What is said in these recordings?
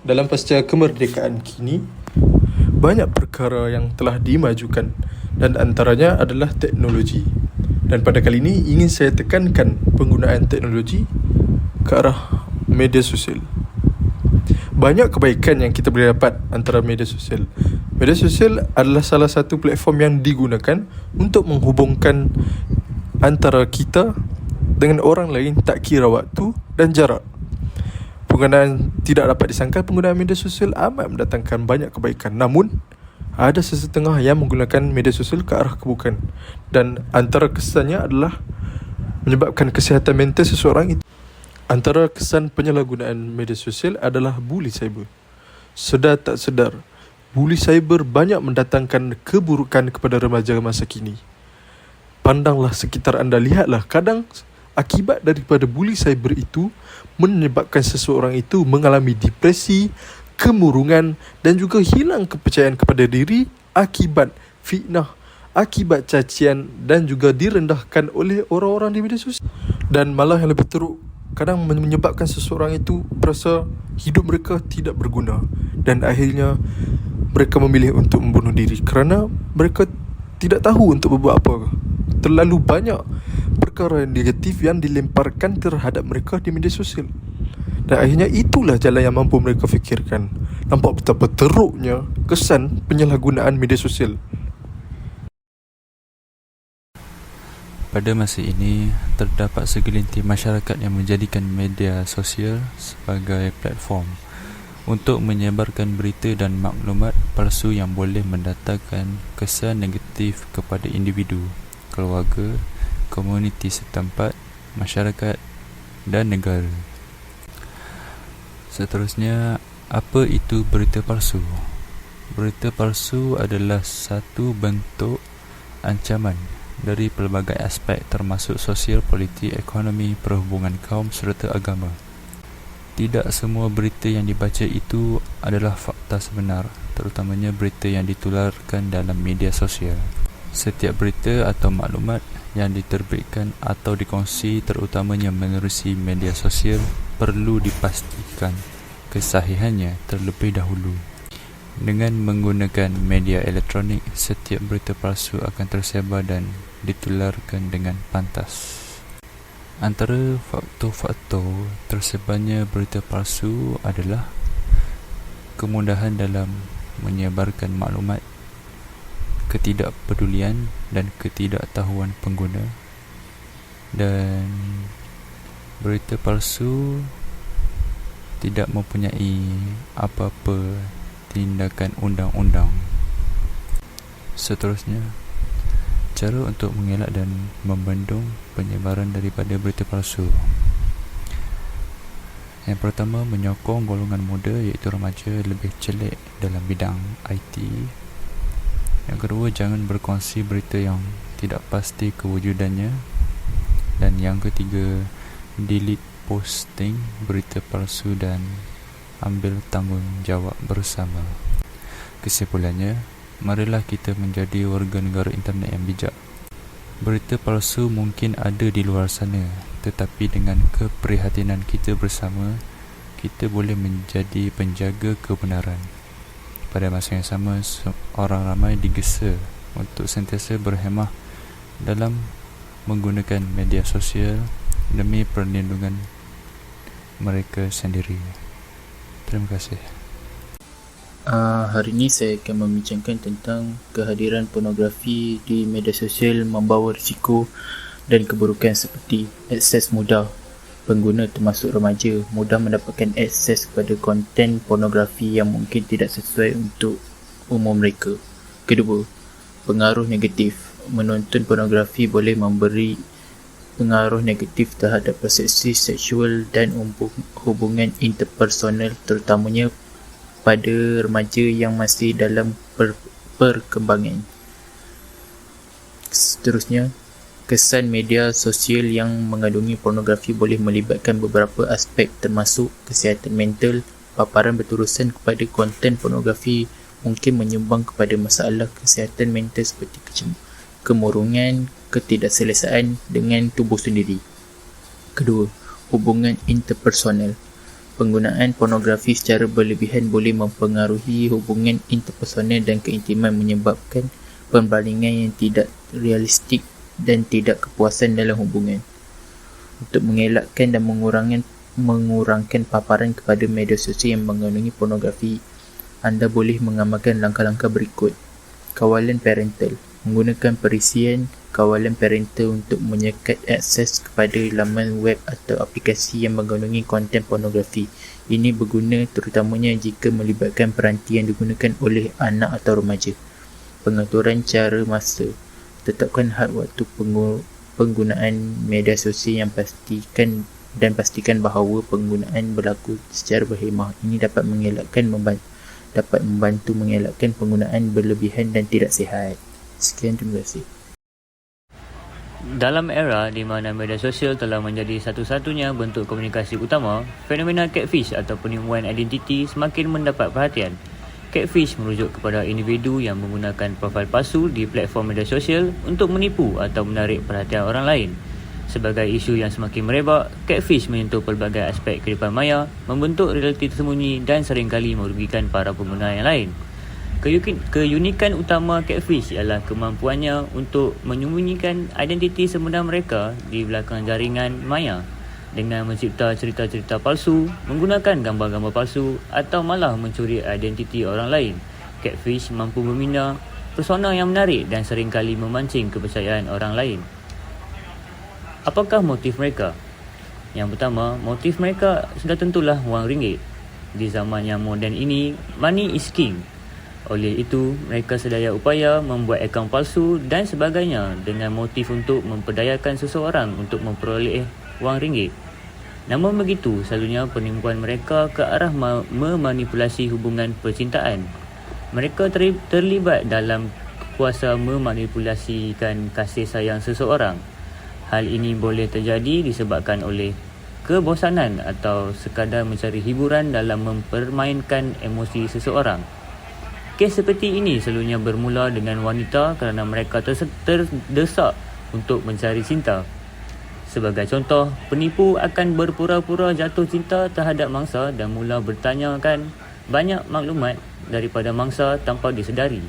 Dalam pasca kemerdekaan kini, banyak perkara yang telah dimajukan dan antaranya adalah teknologi. Dan pada kali ini ingin saya tekankan penggunaan teknologi ke arah media sosial. Banyak kebaikan yang kita boleh dapat antara media sosial. Media sosial adalah salah satu platform yang digunakan untuk menghubungkan antara kita dengan orang lain tak kira waktu dan jarak. Penggunaan tidak dapat disangkal penggunaan media sosial amat mendatangkan banyak kebaikan. Namun, ada sesetengah yang menggunakan media sosial ke arah keburukan. Dan antara kesannya adalah menyebabkan kesihatan mental seseorang itu. Antara kesan penyalahgunaan media sosial adalah bully cyber. Sedar tak sedar, bully cyber banyak mendatangkan keburukan kepada remaja masa kini. Pandanglah sekitar anda, lihatlah kadang akibat daripada bully cyber itu menyebabkan seseorang itu mengalami depresi, kemurungan dan juga hilang kepercayaan kepada diri akibat fitnah, akibat cacian dan juga direndahkan oleh orang-orang di media sosial. Dan malah yang lebih teruk, kadang menyebabkan seseorang itu berasa hidup mereka tidak berguna dan akhirnya mereka memilih untuk membunuh diri kerana mereka tidak tahu untuk berbuat apa. Terlalu banyak perkara yang negatif yang dilemparkan terhadap mereka di media sosial. Dan akhirnya itulah jalan yang mampu mereka fikirkan. Nampak betapa teruknya kesan penyalahgunaan media sosial. Pada masa ini, terdapat segelintir masyarakat yang menjadikan media sosial sebagai platform untuk menyebarkan berita dan maklumat palsu yang boleh mendatangkan kesan negatif kepada individu, keluarga, komuniti setempat, masyarakat dan negara. Seterusnya, apa itu berita palsu? Berita palsu adalah satu bentuk ancaman dari pelbagai aspek termasuk sosial, politik, ekonomi, perhubungan kaum serta agama. Tidak semua berita yang dibaca itu adalah fakta sebenar, terutamanya berita yang ditularkan dalam media sosial. Setiap berita atau maklumat yang diterbitkan atau dikongsi terutamanya menerusi media sosial perlu dipastikan kesahihannya terlebih dahulu. Dengan menggunakan media elektronik, setiap berita palsu akan tersebar dan ditularkan dengan pantas. Antara faktor-faktor tersebarnya berita palsu adalah kemudahan dalam menyebarkan maklumat, ketidakpedulian dan ketidaktahuan pengguna, dan berita palsu tidak mempunyai apa-apa tindakan undang-undang. Seterusnya, cara untuk mengelak dan membendung penyebaran daripada berita palsu. Yang pertama, menyokong golongan muda iaitu remaja lebih celik dalam bidang IT. Yang kedua, jangan berkongsi berita yang tidak pasti kewujudannya. Dan yang ketiga, delete posting berita palsu dan ambil tanggungjawab bersama. Kesimpulannya, marilah kita menjadi warga negara internet yang bijak. Berita palsu mungkin ada di luar sana, tetapi dengan keprihatinan kita bersama, kita boleh menjadi penjaga kebenaran. Pada masa yang sama, orang ramai digesa untuk sentiasa berhemah dalam menggunakan media sosial demi perlindungan mereka sendiri. Terima kasih. Hari ini saya akan membincangkan tentang kehadiran pornografi di media sosial membawa risiko dan keburukan seperti akses mudah. Pengguna termasuk remaja mudah mendapatkan akses kepada konten pornografi yang mungkin tidak sesuai untuk umur mereka. Kedua, pengaruh negatif. Menonton pornografi boleh memberi pengaruh negatif terhadap persepsi seksual dan hubungan interpersonal, terutamanya pada remaja yang masih dalam perkembangan. Seterusnya, kesan media sosial yang mengandungi pornografi boleh melibatkan beberapa aspek termasuk kesihatan mental. Paparan berterusan kepada konten pornografi mungkin menyumbang kepada masalah kesihatan mental seperti kemurungan, ketidakselesaan dengan tubuh sendiri. Kedua, hubungan interpersonal. Penggunaan pornografi secara berlebihan boleh mempengaruhi hubungan interpersonal dan keintiman, menyebabkan perbandingan yang tidak realistik dan tidak kepuasan dalam hubungan. Untuk mengelakkan dan mengurangkan paparan kepada media sosial yang mengandungi pornografi, anda boleh mengamalkan langkah-langkah berikut. Kawalan parental. Menggunakan perisian kawalan parental untuk menyekat akses kepada laman web atau aplikasi yang mengandungi konten pornografi. Ini berguna terutamanya jika melibatkan peranti yang digunakan oleh anak atau remaja. Pengaturan cara masa. Tetapkan had waktu penggunaan media sosial yang pastikan bahawa penggunaan berlaku secara berhemah. Ini dapat membantu mengelakkan penggunaan berlebihan dan tidak sihat. Sekian, terima kasih. Dalam era di mana media sosial telah menjadi satu-satunya bentuk komunikasi utama, fenomena catfish atau penipuan identiti semakin mendapat perhatian. Catfish merujuk kepada individu yang menggunakan profil palsu di platform media sosial untuk menipu atau menarik perhatian orang lain. Sebagai isu yang semakin merebak, catfish menyentuh pelbagai aspek kehidupan maya, membentuk realiti tersembunyi dan seringkali merugikan para pengguna yang lain. Keunikan utama catfish ialah kemampuannya untuk menyembunyikan identiti sebenar mereka di belakang jaringan maya dengan mencipta cerita-cerita palsu, menggunakan gambar-gambar palsu atau malah mencuri identiti orang lain. Catfish mampu membina persona yang menarik dan seringkali memancing kepercayaan orang lain. Apakah motif mereka? Yang pertama, motif mereka sudah tentulah wang ringgit. Di zaman yang moden ini, money is king. Oleh itu, mereka sedaya upaya membuat akaun palsu dan sebagainya dengan motif untuk memperdayakan seseorang untuk memperoleh wang ringgit. Namun begitu, selalunya penipuan mereka ke arah memanipulasi hubungan percintaan. Mereka terlibat dalam kuasa memanipulasikan kasih sayang seseorang. Hal ini boleh terjadi disebabkan oleh kebosanan atau sekadar mencari hiburan dalam mempermainkan emosi seseorang. Kes seperti ini selalunya bermula dengan wanita kerana mereka terdesak untuk mencari cinta. Sebagai contoh, penipu akan berpura-pura jatuh cinta terhadap mangsa dan mula bertanyakan banyak maklumat daripada mangsa tanpa disedari.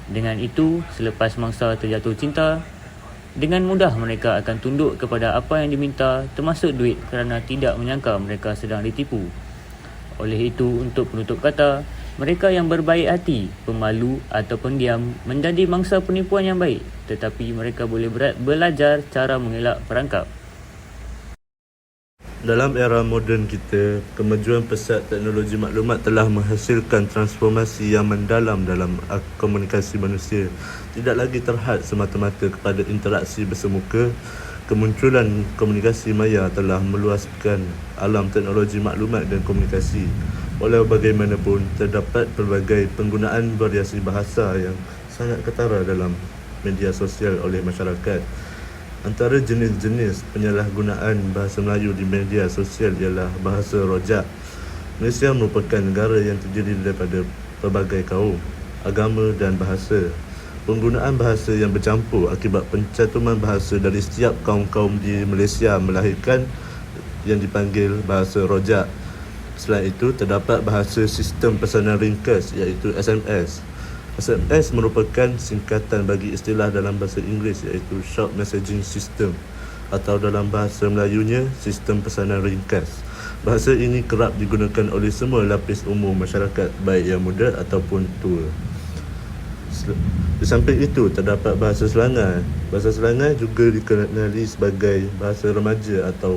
Dengan itu, selepas mangsa terjatuh cinta, dengan mudah mereka akan tunduk kepada apa yang diminta, termasuk duit, kerana tidak menyangka mereka sedang ditipu. Oleh itu, untuk penutup kata, mereka yang berbaik hati, pemalu atau pendiam menjadi mangsa penipuan yang baik, tetapi mereka boleh belajar cara mengelak perangkap. Dalam era moden kita, kemajuan pesat teknologi maklumat telah menghasilkan transformasi yang mendalam dalam komunikasi manusia. Tidak lagi terhad semata-mata kepada interaksi bersemuka. Kemunculan komunikasi maya telah meluaskan alam teknologi maklumat dan komunikasi. Walau bagaimanapun, terdapat pelbagai penggunaan variasi bahasa yang sangat ketara dalam media sosial oleh masyarakat. Antara jenis-jenis penyalahgunaan bahasa Melayu di media sosial ialah bahasa rojak. Malaysia merupakan negara yang terdiri daripada pelbagai kaum, agama dan bahasa. Penggunaan bahasa yang bercampur akibat pencantuman bahasa dari setiap kaum-kaum di Malaysia melahirkan yang dipanggil bahasa rojak. Selain itu, terdapat bahasa sistem pesanan ringkas iaitu SMS. SMS merupakan singkatan bagi istilah dalam bahasa Inggeris iaitu Short Messaging System atau dalam bahasa Melayunya sistem pesanan ringkas. Bahasa ini kerap digunakan oleh semua lapis umum masyarakat, baik yang muda ataupun tua. Di samping itu, terdapat bahasa Selangar. Bahasa Selangar juga dikenali sebagai bahasa remaja atau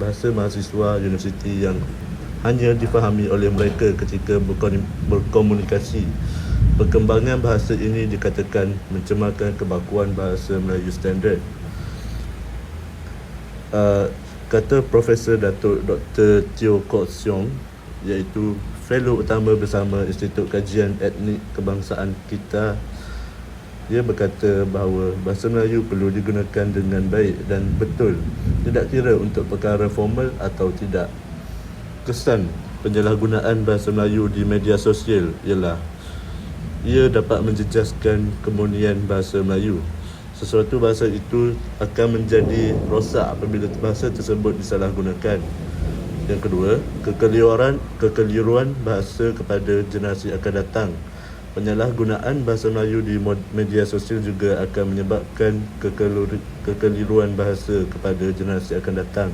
bahasa mahasiswa universiti yang hanya difahami oleh mereka ketika berkomunikasi. Perkembangan bahasa ini dikatakan mencemarkan kebakuan bahasa Melayu standard. Kata Profesor Datuk Dr. Teo Kok Siong, iaitu Fellow Utama bersama Institut Kajian Etnik Kebangsaan kita, dia berkata bahawa bahasa Melayu perlu digunakan dengan baik dan betul, tidak kira untuk perkara formal atau tidak. Kesan penyalahgunaan bahasa Melayu di media sosial ialah ia dapat menjejaskan kemurnian bahasa Melayu. Sesuatu bahasa itu akan menjadi rosak apabila bahasa tersebut disalahgunakan. Yang kedua, kekeliruan bahasa kepada generasi akan datang. Penyalahgunaan bahasa Melayu di media sosial juga akan menyebabkan kekeliruan bahasa kepada generasi akan datang.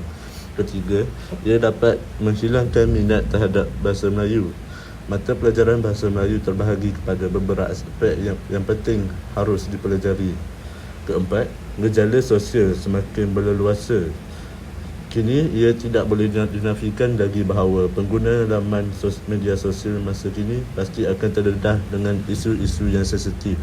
Ketiga, ia dapat menghilangkan minat terhadap bahasa Melayu. Mata pelajaran bahasa Melayu terbahagi kepada beberapa aspek yang penting harus dipelajari. Keempat, gejala sosial semakin berleluasa. Kini ia tidak boleh dinafikan lagi bahawa pengguna laman media sosial masa kini pasti akan terdedah dengan isu-isu yang sensitif.